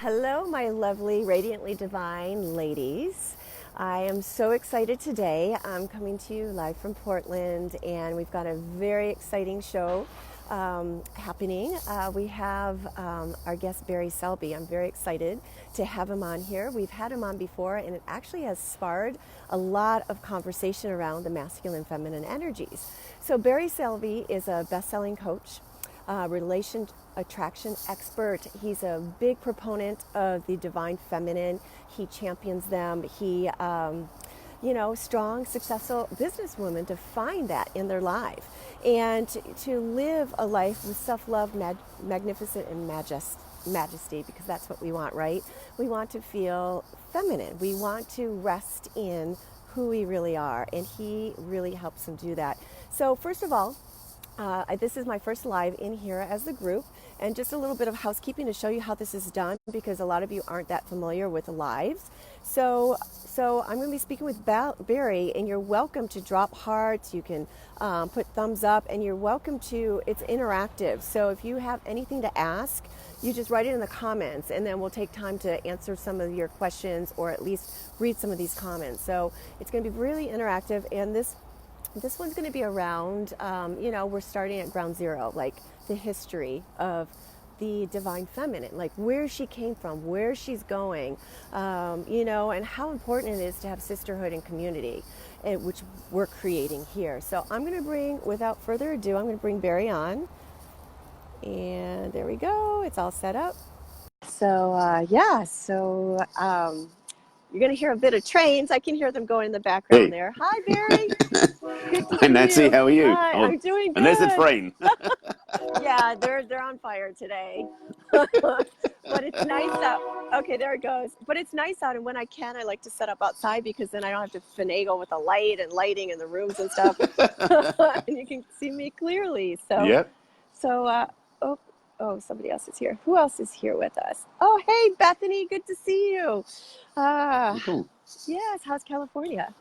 Hello, my lovely, radiantly divine ladies. I am so excited today. I'm coming to you live from Portland, and we've got a very exciting show happening. We have our guest, Barry Selby. I'm very excited to have him on here. We've had him on before, and it actually has sparred a lot of conversation around the masculine and feminine energies. So, Barry Selby is a best-selling coach, relation attraction expert. He's a big proponent of the divine feminine. He champions them. He, strong, successful businesswomen to find that in their life and to live a life with self-love, magnificence, and majesty, because that's what we want, right? We want to feel feminine. We want to rest in who we really are, and he really helps them do that. So first of all, this is my first live in here as the group, and just a little bit of housekeeping to show you how this is done, because a lot of you aren't that familiar with the lives. So I'm going to be speaking with Barry, and you're welcome to drop hearts. You can put thumbs up, and you're welcome to, it's interactive. So if you have anything to ask, you just write it in the comments, and then we'll take time to answer some of your questions, or at least read some of these comments. So it's going to be really interactive, and this one's going to be around, we're starting at ground zero, like the history of the divine feminine, like where she came from, where she's going, and how important it is to have sisterhood and community, which we're creating here. So I'm going to bring, without further ado, I'm going to bring Barry on. And there we go. It's all set up. So, you're going to hear a bit of trains. I can hear them going in the background Hey. there. Hi, Barry. Good to Hi, see Nancy. you. How are you? Hi, Oh, I'm doing and there's the good. train. Yeah, they're on fire today. But it's nice out. Okay, there it goes. But it's nice out, and when I can, I like to set up outside, because then I don't have to finagle with the light and lighting in the rooms and stuff. And you can see me clearly. So, Yep. so somebody else is here. Who else is here with us? Oh, hey, Bethany, good to see you. Cool. Yes, how's California?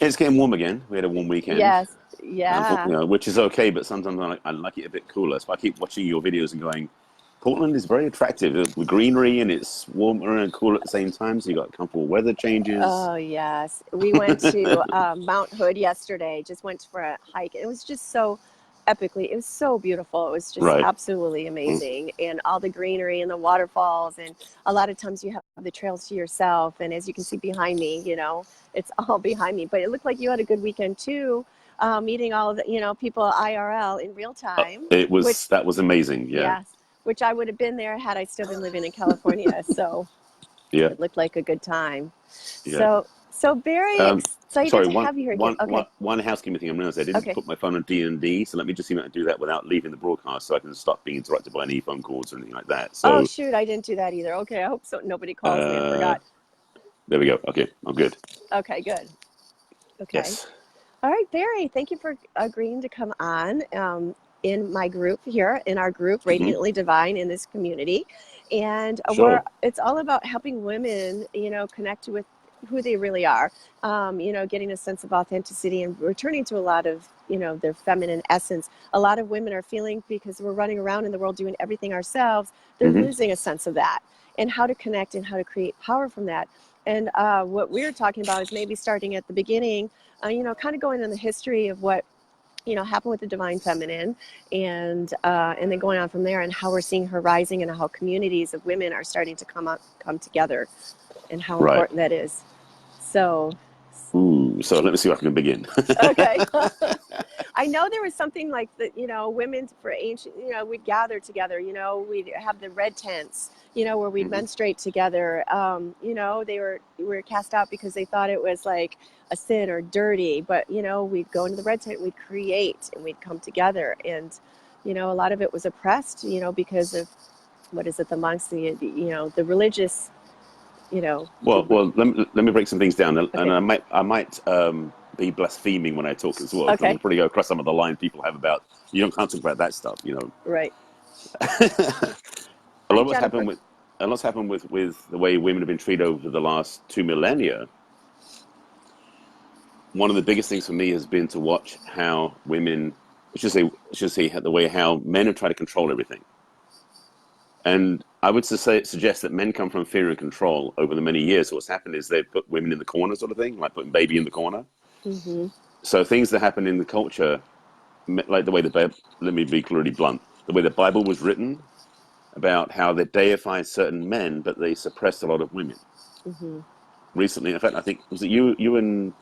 It's getting warm again. We had a warm weekend, Yes, yeah. which is okay, but sometimes I like it a bit cooler. So I keep watching your videos and going, Portland is very attractive with greenery, and it's warmer and cool at the same time. So you got comfortable weather changes. Oh, yes. We went to Mount Hood yesterday, just went for a hike. It was just so epically, it was so beautiful. It was just Right. absolutely amazing. And all the greenery and the waterfalls. And a lot of times you have the trails to yourself. And as you can see behind me, it's all behind me. But it looked like you had a good weekend too, meeting all of the, people IRL in real time, which, That was amazing. Yeah. yes, which I would have been there had I still been living in California. So Yeah. it looked like a good time. Yeah. So very excited Sorry, to have you here again. Okay. one housekeeping thing. I realized I didn't Okay. put my phone on D&D, so let me just see if I can do that without leaving the broadcast, so I can stop being interrupted by any phone calls or anything like that. Oh, So shoot. I didn't do that either. Okay. I hope so. Nobody calls me and uh, forgot. there we go. Okay, I'm good. Okay, good. Okay. Yes. All right, Barry, thank you for agreeing to come on in my group here, in our group, Hmm. Radiantly Divine, in this community. And Sure. it's all about helping women, connect with who they really are, getting a sense of authenticity and returning to a lot of, their feminine essence. A lot of women are feeling, because we're running around in the world doing everything ourselves, they're Hmm. losing a sense of that, and how to connect and how to create power from that. And what we're talking about is maybe starting at the beginning, kind of going in the history of what, happened with the divine feminine, and then going on from there, and how we're seeing her rising, and how communities of women are starting to come together, and how Right. important that is. So, Ooh. So let me see if I can begin. okay. I know there was something like that, women for ancient, we'd gather together, we'd have the red tents, where we'd Hmm. menstruate together. They were cast out because they thought it was like a sin or dirty, but, we'd go into the red tent, we'd create, and we'd come together. And, a lot of it was oppressed, because of, what is it, the monks, the religious, Well, let me break some things down, and okay. I might be blaspheming when I talk as well, because Okay. I'll probably go across some of the lines people have about can't talk about that stuff. Right. A Hi, lot of what's Jennifer. happened with the way women have been treated over the last 2 millennia. One of the biggest things for me has been to watch how women, I should say the way how men have tried to control everything. And I would suggest that men come from fear and control over the many years. So what's happened is they've put women in the corner, sort of thing, like putting baby in the corner. Mm-hmm. So things that happen in the culture, like the way let me be clearly blunt, the way the Bible was written about how they deify certain men, but they suppressed a lot of women. Mm-hmm. Recently, in fact, I think was it you and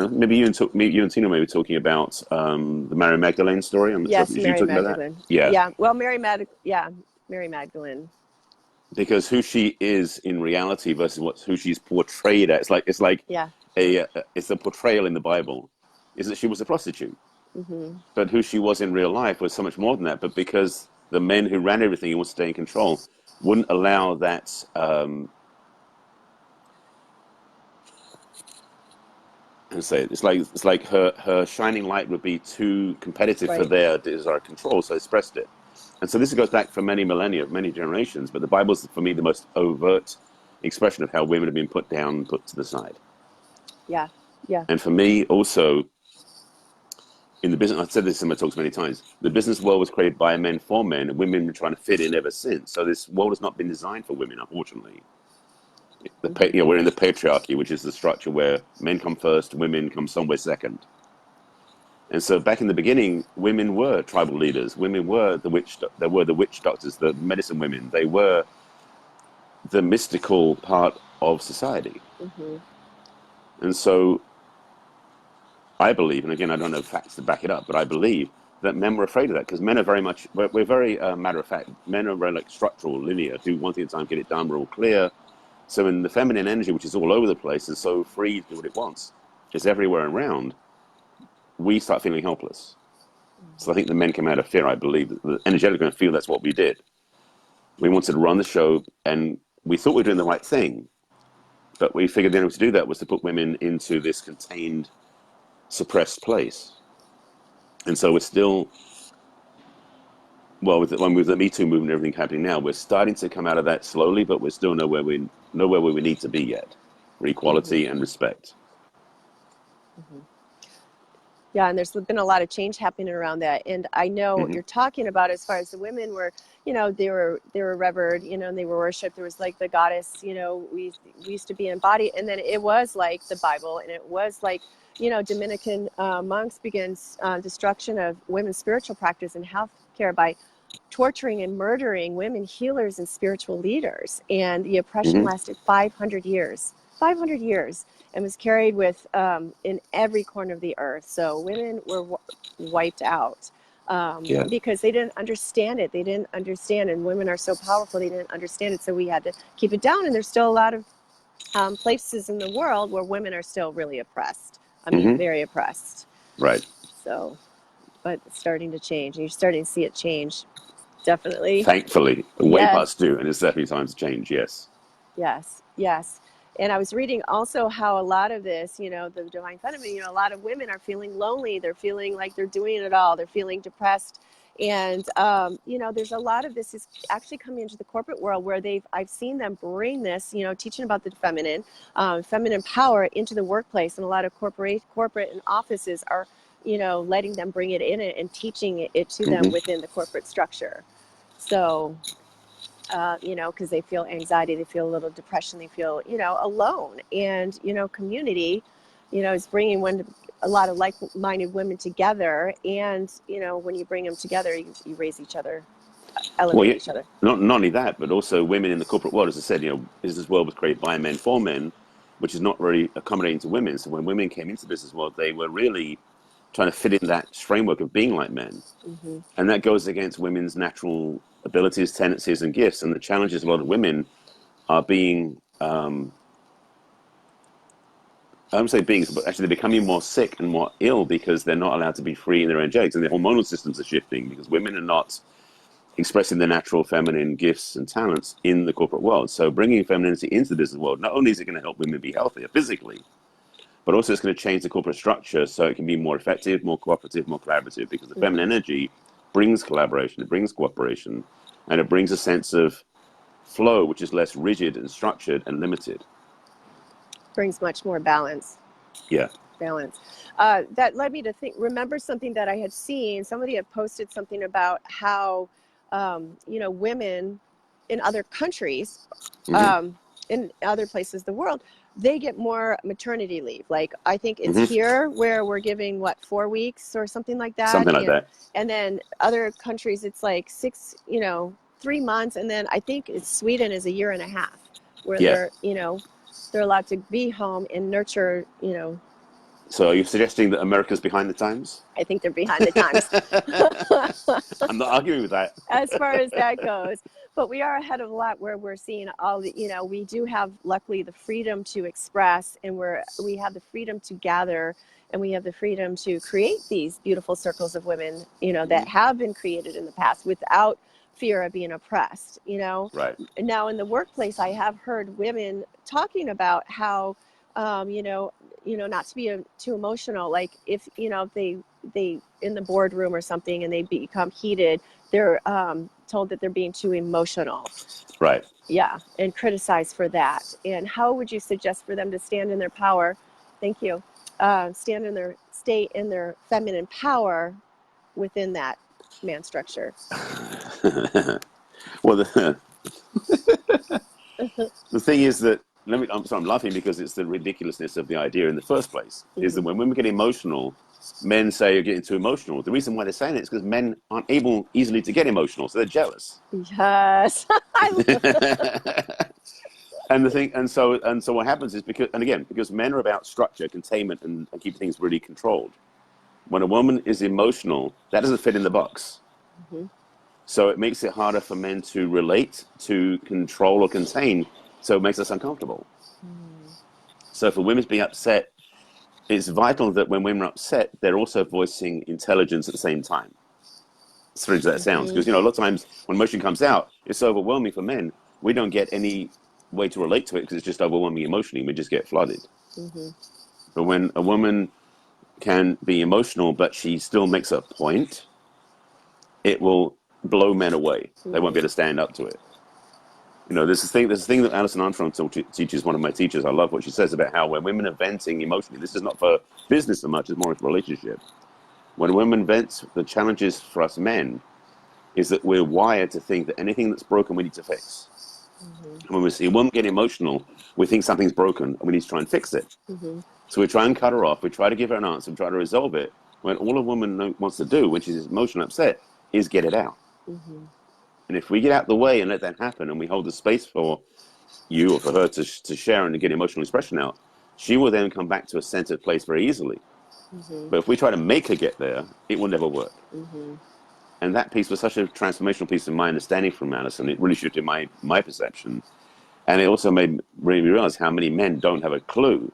maybe you and Tina may be talking about the Mary Magdalene story. I'm not sure if it Yes, was you Mary talking about that. Magdalene. Yeah, Yeah. Well, Mary Magdalene. because who she is in reality versus who she's portrayed as, it's like Yeah. it's a portrayal in the Bible, is that she was a prostitute, Mm-hmm. but who she was in real life was so much more than that. But because the men who ran everything and wanted to stay in control wouldn't allow that. And say it's like her shining light would be too competitive for Right. their desire control, so they suppressed it. And so this goes back for many millennia, many generations. But the Bible's for me the most overt expression of how women have been put down and put to the side. Yeah. Yeah. And for me also, in the business, I've said this in my talks many times, the business world was created by men for men, and women have been trying to fit in ever since. So this world has not been designed for women, unfortunately. Mm-hmm. We're in the patriarchy, which is the structure where men come first, women come somewhere second. And so back in the beginning, women were tribal leaders. Women were they were the witch doctors, the medicine women. They were the mystical part of society. Mm-hmm. And so I believe, and again, I don't know facts to back it up, but I believe that men were afraid of that because men are very much, we're very matter of fact. Men are very like structural, linear, do one thing at a time, get it done, we're all clear. So in the feminine energy, which is all over the place and so free to do what it wants, is everywhere around, we start feeling helpless. So I think the men came out of fear. I believe that the energetic going to feel that's what we did. We wanted to run the show, and we thought we were doing the right thing, but we figured the only way to do that was to put women into this contained, suppressed place. And so we're still, well, with the Me Too movement and everything happening now, we're starting to come out of that slowly, but we're still nowhere where we need to be yet for Mm-hmm. equality and respect. Mm-hmm. Yeah, and there's been a lot of change happening around that. And I know what Hmm. you're talking about as far as the women were, they were revered, and they were worshipped. There was like the goddess, we used to be embodied. And then it was like the Bible, and it was like, Dominican monks began destruction of women's spiritual practice and health care by torturing and murdering women healers and spiritual leaders. And the oppression Hmm. lasted 500 years. 500 years, and was carried with in every corner of the earth. So women were wiped out Yeah. because they didn't understand it. They didn't understand, and women are so powerful, they didn't understand it. So we had to keep it down. And there's still a lot of places in the world where women are still really oppressed. I mean, Hmm. very oppressed. Right. So, but it's starting to change. You're starting to see it change. Definitely. Thankfully, way Yes. past due, and it's definitely time to change. Yes. Yes, yes. And I was reading also how a lot of this, the divine feminine, a lot of women are feeling lonely. They're feeling like they're doing it all. They're feeling depressed. And, there's a lot of this is actually coming into the corporate world where I've seen them bring this, teaching about the feminine power into the workplace. And a lot of corporate and offices are, letting them bring it in and teaching it to them Hmm. within the corporate structure. So, because they feel anxiety, they feel a little depression, they feel, alone. And, community, is bringing a lot of like-minded women together. And, when you bring them together, you raise each other, Well, elevate yeah, each other. not only that, but also women in the corporate world. As I said, business world was created by men for men, which is not really accommodating to women. So when women came into the business world, they were really trying to fit in that framework of being like men, Mm-hmm. and that goes against women's natural abilities, tendencies, and gifts. And the challenge is a lot of women are being, I don't say beings, but actually they're becoming more sick and more ill because they're not allowed to be free in their energetics, and their hormonal systems are shifting because women are not expressing their natural feminine gifts and talents in the corporate world. So bringing femininity into the business world, not only is it going to help women be healthier physically, but also it's going to change the corporate structure so it can be more effective, more cooperative, more collaborative, because the Mm-hmm. feminine energy brings collaboration, it brings cooperation, and it brings a sense of flow, which is less rigid and structured and limited. Brings much more balance. Yeah. That led me to remember something that I had seen. Somebody had posted something about how, women in other countries, Hmm. in other places of the world, they get more maternity leave. Like I think it's Hmm. here where we're giving what 4 weeks or something like that, Something like that. and then other countries it's like 6, 3 months, and then I think it's Sweden is a year and a half where Yeah. they're allowed to be home and nurture. So are you suggesting that America's behind the times? I think they're behind the times. I'm not arguing with that. As far as that goes. But we are ahead of a lot where we're seeing all the, we do have luckily the freedom to express, and we have the freedom to gather, and we have the freedom to create these beautiful circles of women, that have been created in the past without fear of being oppressed. Right. Now in the workplace, I have heard women talking about how, not to be too emotional. Like if, they in the boardroom or something and they become heated, they're told that they're being too emotional. Right. Yeah, and criticized for that. And how would you suggest for them to stand in their power? Thank you. Stay in their feminine power within that man structure. Well, the thing is that I'm sorry, I'm laughing because it's the ridiculousness of the idea in the first place. Is that when women get emotional, men say you're getting too emotional. The reason why they're saying it is because men aren't able easily to get emotional, so they're jealous. Yes. And what happens is because men are about structure, containment, and keep things really controlled. When a woman is emotional, that doesn't fit in the box. Mm-hmm. So it makes it harder for men to relate, to control or contain. So it makes us uncomfortable. So for women to be upset, it's vital that when women are upset, they're also voicing intelligence at the same time. As strange as that sounds, because a lot of times when emotion comes out, it's so overwhelming for men. We don't get any way to relate to it because it's just overwhelming emotionally. We just get flooded. Mm-hmm. But when a woman can be emotional, but she still makes a point, it will blow men away. They won't be able to stand up to it. There's this thing that Alison Armstrong teaches, one of my teachers. I love what she says about how when women are venting emotionally, this is not for business so much, it's more for relationship. When women vent, the challenges for us men is that we're wired to think that anything that's broken, we need to fix. And when we see a woman get emotional, we think something's broken and we need to try and fix it. So we try and cut her off. We try to give her an answer and try to resolve it. When all a woman wants to do, when she's emotionally upset, is get it out. And if we get out the way and let that happen, and we hold the space for you or for her to share and to get emotional expression out, she will then come back to a centered place very easily. But if we try to make her get there, it will never work. And that piece was such a transformational piece of my understanding from Alison. It really shifted my perception. And it also made me realize how many men don't have a clue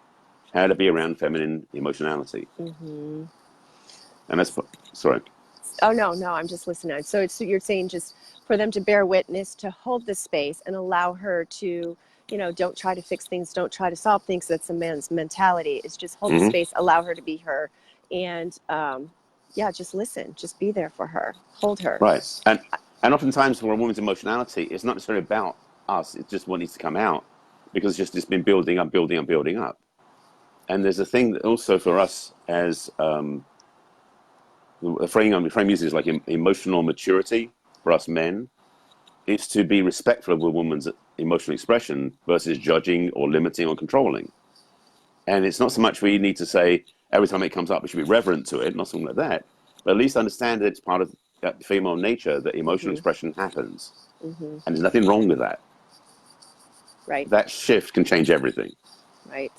how to be around feminine emotionality. And that's, sorry. Oh, no, I'm just listening. So you're saying just for them to bear witness, to hold the space and allow her to, don't try to fix things, don't try to solve things. That's a man's mentality. It's just hold the space, allow her to be her. And just listen, just be there for her, hold her. Right. And oftentimes for a woman's emotionality, it's not necessarily about us. It's just what needs to come out because it's been building up. And there's a thing that also for us as the frame uses like emotional maturity for us men. It's to be respectful of a woman's emotional expression versus judging or limiting or controlling. And it's not so much we need to say every time it comes up, we should be reverent to it, not something like that. But at least understand that it's part of female nature that emotional expression happens. And there's nothing wrong with that. Right. That shift can change everything. Right.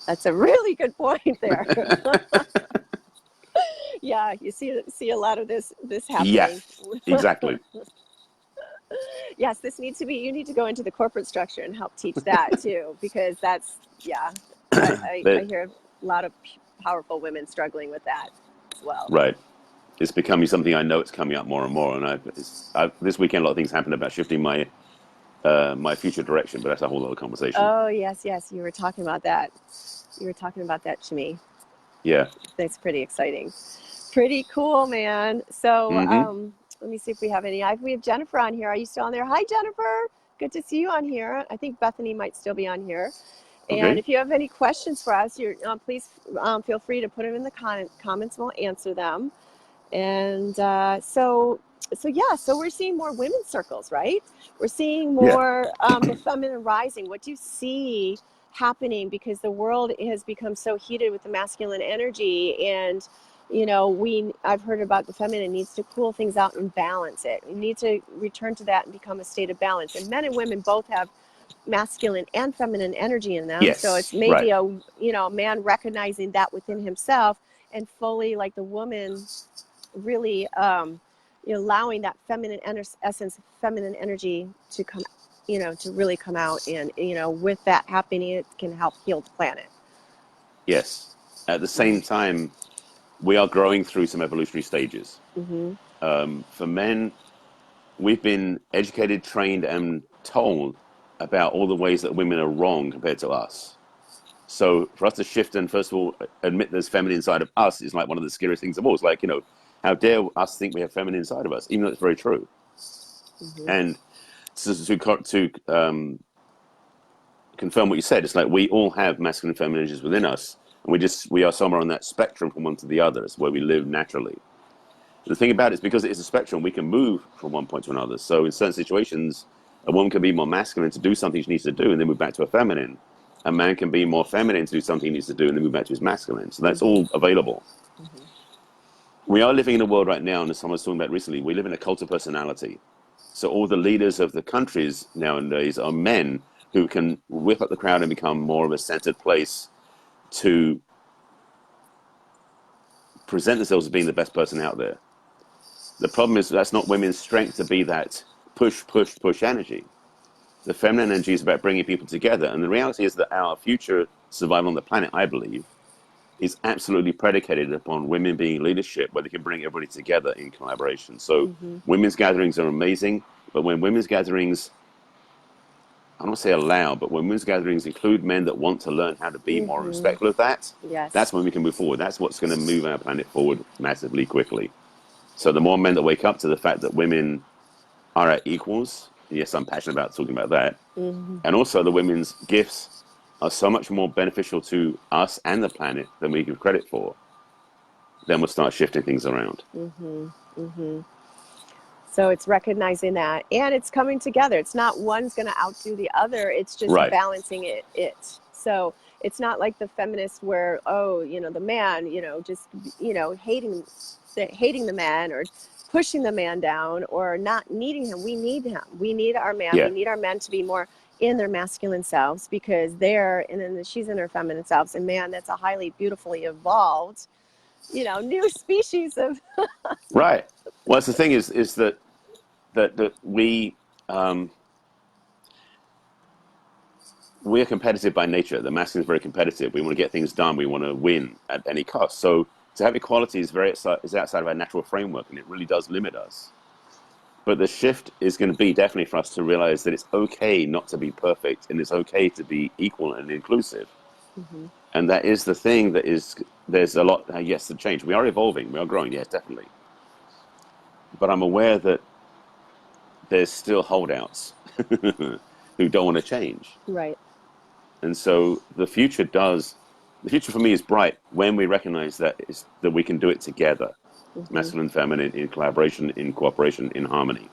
That's a really good point there. Yeah, you see a lot of this happening. Yes, exactly. Yes, you need to go into the corporate structure and help teach that too, because that's, I hear a lot of powerful women struggling with that as well. Right. It's becoming something I know it's coming up more and more. And this weekend, a lot of things happened about shifting my future direction, but that's a whole other conversation. Oh, yes. You were talking about that. To me. Yeah. That's pretty exciting. Pretty cool, man. So let me see if we have any. We have Jennifer on here. Are you still on there? Hi, Jennifer. Good to see you on here. I think Bethany might still be on here. Okay. And if you have any questions for us, please feel free to put them in the comments. We'll answer them. And so so we're seeing more women's circles, right? We're seeing Yeah. more the feminine rising. What do you see happening? Because the world has become so heated with the masculine energy, and I've heard about the feminine needs to cool things out and balance it. We need to return to that and become a state of balance. And men and women both have masculine and feminine energy in them. So it's Yes. maybe Right. a man recognizing that within himself and fully, like the woman, really allowing that feminine essence, feminine energy to come, to really come out. And, with that happening, it can help heal the planet. Yes. At the same time, we are growing through some evolutionary stages. Mm-hmm. For men, we've been educated, trained, and told about all the ways that women are wrong compared to us. So for us to shift and first of all admit there's feminine side of us is like one of the scariest things of all. It's like, how dare us think we have feminine side of us, even though it's very true. Mm-hmm. And to confirm what you said, it's like we all have masculine and feminine energies within us, and we are somewhere on that spectrum from one to the other. It's where we live naturally. The thing about it is because it is a spectrum, we can move from one point to another. So in certain situations, a woman can be more masculine to do something she needs to do and then move back to a feminine. A man can be more feminine to do something he needs to do and then move back to his masculine. So that's all available. Mm-hmm. We are living in a world right now, and as someone was talking about recently, we live in a cult of personality. So all the leaders of the countries nowadays are men who can whip up the crowd and become more of a centered place to present themselves as being the best person out there. The problem is that's not women's strength to be that push, push, push energy. The feminine energy is about bringing people together. And the reality is that our future survival on the planet, I believe, is absolutely predicated upon women being leadership, where they can bring everybody together in collaboration. So Mm-hmm. women's gatherings are amazing, but when women's gatherings, I don't want to say allow, but when women's gatherings include men that want to learn how to be more Mm-hmm. respectful of that, Yes. that's when we can move forward. That's what's going to move our planet forward massively quickly. So the more men that wake up to the fact that women are at equals, yes, I'm passionate about talking about that, Mm-hmm. and also the women's gifts are so much more beneficial to us and the planet than we give credit for, then we'll start shifting things around. Mm-hmm. Mm-hmm. So it's recognizing that, and it's coming together. It's not one's going to outdo the other. It's just Right. balancing it. So it's not like the feminist where, the man, just, hating the man or pushing the man down or not needing him. We need him. We need our man. We Yeah. need our men to be more in their masculine selves because and then she's in her feminine selves. And man, that's a highly beautifully evolved, new species of. Right. Well, that's the thing is that we're competitive by nature. The masculine is very competitive. We want to get things done. We want to win at any cost. So to have equality is outside of our natural framework, and it really does limit us. But the shift is going to be definitely for us to realize that it's okay not to be perfect, and it's okay to be equal and inclusive. Mm-hmm. And that is the thing that is, there's a lot, yes, to change. We are evolving, we are growing, yes, definitely. But I'm aware that there's still holdouts who don't want to change. Right. And so the future for me is bright when we recognize that we can do it together, Mm-hmm. masculine, feminine, in collaboration, in cooperation, in harmony.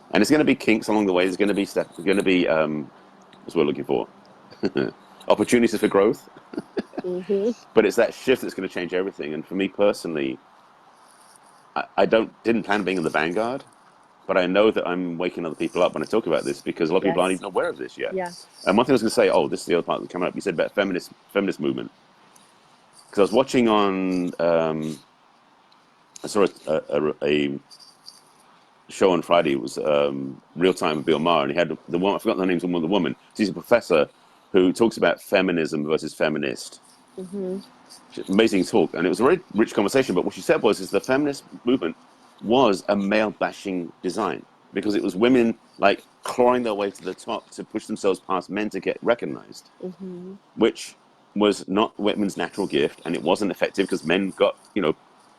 And it's going to be kinks along the way. There's going to be stuff, there's going to be, what's we're looking for, opportunities for growth. Mm-hmm. But it's that shift that's going to change everything. And for me personally, I didn't plan on being in the vanguard, but I know that I'm waking other people up when I talk about this because a lot of people aren't Yes. even aware of this yet. Yeah. And one thing I was going to say, this is the other part that's coming up. You said about feminist movement. Because I was watching on, I saw a show on Friday. It was Real Time with Bill Maher, and he had the one, I forgot the name's of the woman. She's a professor who talks about feminism versus feminist. Mm-hmm. Amazing talk, and it was a very rich conversation. But what she said is the feminist movement was a male bashing design because it was women like clawing their way to the top to push themselves past men to get recognized, Mm-hmm. which was not women's natural gift, and it wasn't effective because men got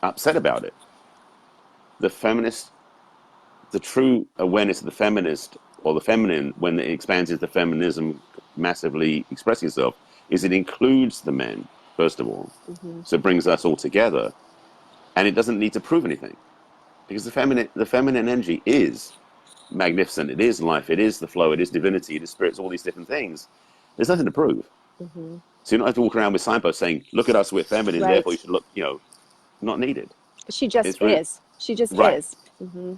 upset about it. The true awareness of the feminist or the feminine, when it expands into feminism massively expressing itself, is it includes the men first of all. Mm-hmm. So it brings us all together, and it doesn't need to prove anything. because the feminine energy is magnificent. It is life. It is the flow. It is divinity. It is spirits. All these different things. There's nothing to prove. Hmm. So you don't have to walk around with signposts saying, "Look at us, we're feminine. Therefore, you Right. should look." Not needed. She just It's really is. She just right. is. Hmm.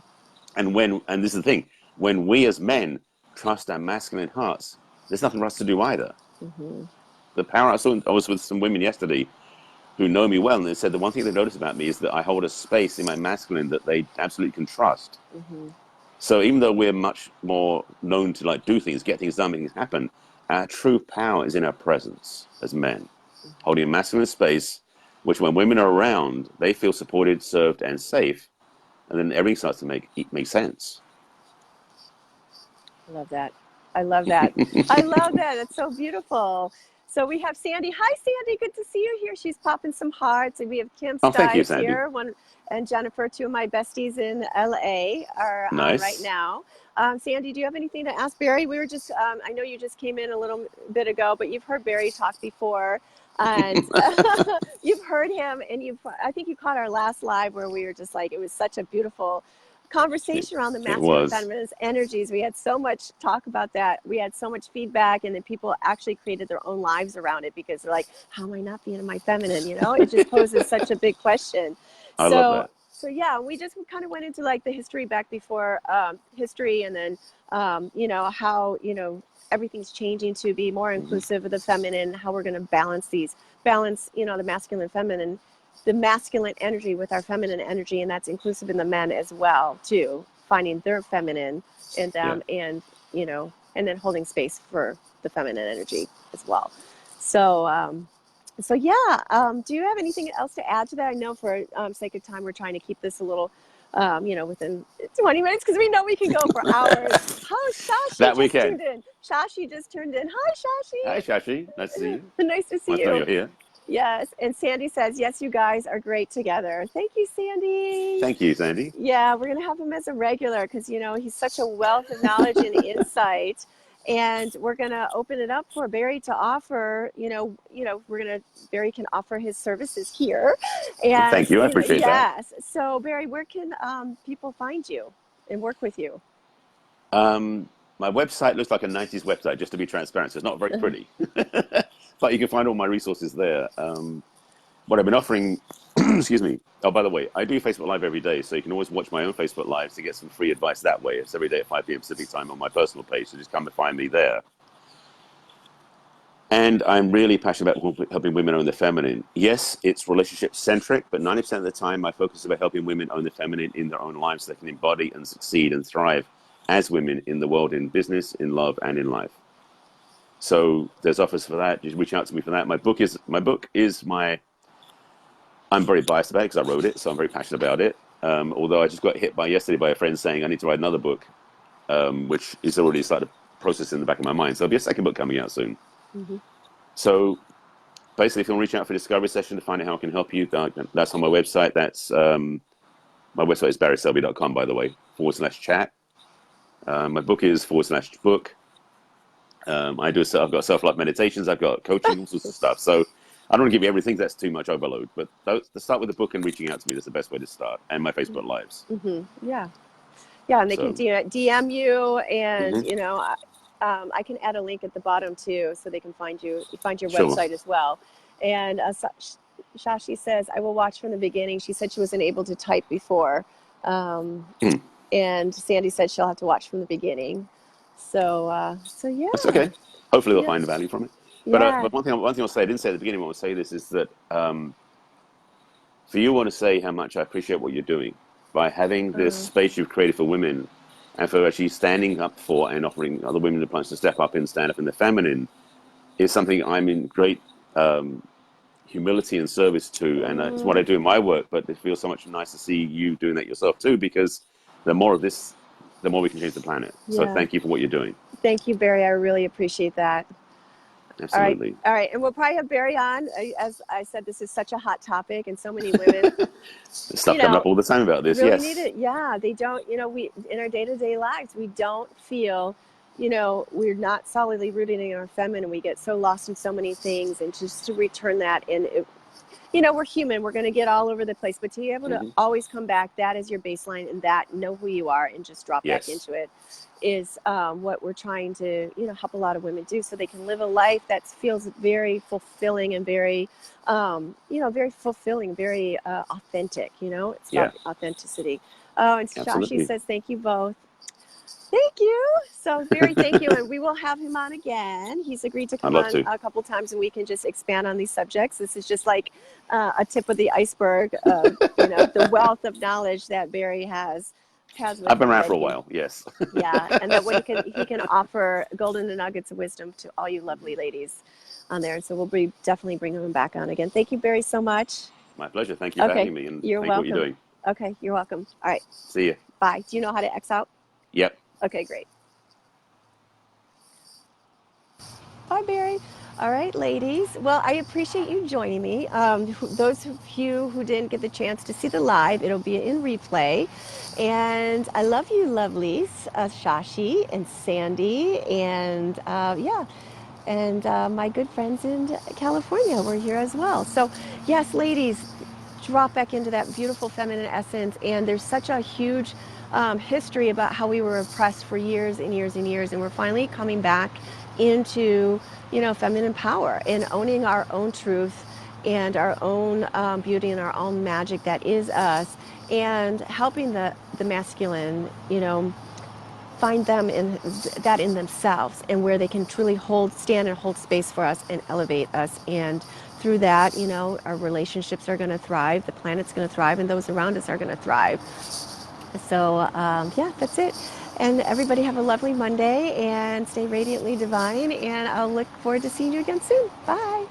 And this is the thing, when we as men trust our masculine hearts, there's nothing for us to do either. Hmm. The power I was with some women yesterday who know me well, and they said the one thing they noticed about me is that I hold a space in my masculine that they absolutely can trust. Hmm. So even though we're much more known to like do things, get things done, make things happen, our true power is in our presence as men, holding a masculine space, which when women are around, they feel supported, served, and safe, and then everything starts to make sense. I love that. I love that. I love that. It's so beautiful. So we have Sandy. Hi, Sandy. Good to see you here. She's popping some hearts. And we have Kim Oh, thank you, Stives Sandy. here. One and Jennifer, two of my besties in LA, are on right Nice. now. Sandy, do you have anything to ask Barry? We were just, I know you just came in a little bit ago, but you've heard Barry talk before. And you've heard him, and I think you caught our last live where we were just like, it was such a beautiful It, conversation around the it masculine and was. feminine energies. We had so much talk about that. We had so much feedback, and then people actually created their own lives around it because they're like, how am I not being in my feminine? It just poses such a big question. I love So, that. so yeah, we just kind of went into like the history back before history, and then, how, everything's changing to be more Hmm. inclusive of the feminine, how we're going to balance, the masculine and feminine, the masculine energy with our feminine energy, and that's inclusive in the men as well too, finding their feminine in Yeah. them, and then holding space for the feminine energy as well. So yeah, do you have anything else to add to that? I know for sake of time we're trying to keep this a little within 20 minutes because we know we can go for hours. Oh, Shashi That just weekend. tuned in. Shashi just tuned in. Hi, Hi, Shashi. Nice to see Shashi. you. Nice to see Nice to know you. you're here. Yes. And Sandy says, yes, you guys are great together. Thank you, Sandy. Thank you, Sandy. Yeah, we're going to have him as a regular because, he's such a wealth of knowledge and insight. And we're going to open it up for Barry to offer, Barry can offer his services here. And, Thank you. I appreciate that. yes. So, Barry, where can people find you and work with you? Um, my website looks like a 90s website, just to be transparent. So it's not very pretty, but you can find all my resources there. What I've been offering, excuse me. Oh, by the way, I do Facebook Live every day, so you can always watch my own Facebook Lives to get some free advice that way. It's every day at 5 p.m. Pacific time on my personal page, so just come and find me there. And I'm really passionate about helping women own their feminine. Yes, it's relationship centric, but 90% of the time, my focus is about helping women own the feminine in their own lives so they can embody and succeed and thrive as women in the world, in business, in love, and in life. So there's offers for that. Just reach out to me for that. I'm very biased about it because I wrote it, so I'm very passionate about it. Although I just got hit by yesterday by a friend saying I need to write another book, which is already started processing in the back of my mind. So there'll be a second book coming out soon. Mm-hmm. So basically, if you want to reach out for a discovery session to find out how I can help you, that's on my website. My website is barryselby.com, by the way, /chat. My book is /book. I've got self-love meditations, I've got coaching, all sorts of stuff. So I don't want to give you everything. That's too much overload. But to start with the book and reaching out to me, that's the best way to start. And my Facebook Lives. Mm-hmm. Yeah. Yeah, and they can So, DM you, and mhm, I can add a link at the bottom too, so they can find your sure. website as well. And Shashi says, "I will watch from the beginning." She said she wasn't able to type before, um, Hmm. and Sandy said she'll have to watch from the beginning. So That's yeah, okay. Hopefully, they'll yeah, find value from it. yeah. But one thing I'll say, I didn't say at the beginning. What I'll say this is that for you, I want to say how much I appreciate what you're doing by having this Uh, space you've created for women, and for actually standing up for and offering other women the chance to step up and stand up in the feminine is something I'm in great um, humility and service to, and it's what I uh, do in my work. But it feels so much nice to see you doing that yourself too, because the more of this, the more we can change the planet. So yeah. thank you for what you're doing. Thank you, Barry. I really appreciate that. All right. Absolutely. All right. And we'll probably have Barry on. As I said, this is such a hot topic, and so many women, There's stuff coming up all the time about this. really need Yes. it. Yeah. They don't, we, in our day-to-day lives, we don't feel, we're not solidly rooted in our feminine. We get so lost in so many things, and just to return that. And you know, we're human. We're going to get all over the place, but to be able to Hmm. always come back, that is your baseline, and that know who you are and just drop back Yes. into it is what we're trying to, you know, help a lot of women do so they can live a life that feels very fulfilling and very, you know, very fulfilling, very authentic, you know, it's Yeah. about authenticity. Oh, and Shashi Absolutely. says, thank you both. Thank you. So very thank you. And we will have him on again. He's agreed to I'd come love on to. a couple times and we can just expand on these subjects. This is just like a tip of the iceberg of, you know, the wealth of knowledge that Barry has with I've been him around that for a he can, while. Yes. yeah, and that what he can offer golden nuggets of wisdom to all you lovely ladies on there. And so we'll be definitely bringing him back on again. Thank you, Barry, so much. My pleasure. Thank you for Okay, having me, and you're thank you for what you're welcome. doing. Okay, you're welcome. All right, See you. bye. Do you know how to X out? Yep. Okay, great. Bye, Barry. All right, ladies. Well, I appreciate you joining me. Those of you who didn't get the chance to see the live, it'll be in replay. And I love you, lovelies, Shashi and Sandy, and yeah, and my good friends in California were here as well. So, yes, ladies, drop back into that beautiful feminine essence. And there's such a huge history about how we were oppressed for years and years and years, and we're finally coming back into, you know, feminine power and owning our own truth and our own beauty and our own magic that is us, and helping the masculine, you know, find them in that in themselves, and where they can truly stand and hold space for us and elevate us. And through that, you know, our relationships are going to thrive, the planet's going to thrive, and those around us are going to thrive. So yeah, that's it. And everybody have a lovely Monday and stay radiantly divine, and I'll look forward to seeing you again soon. Bye.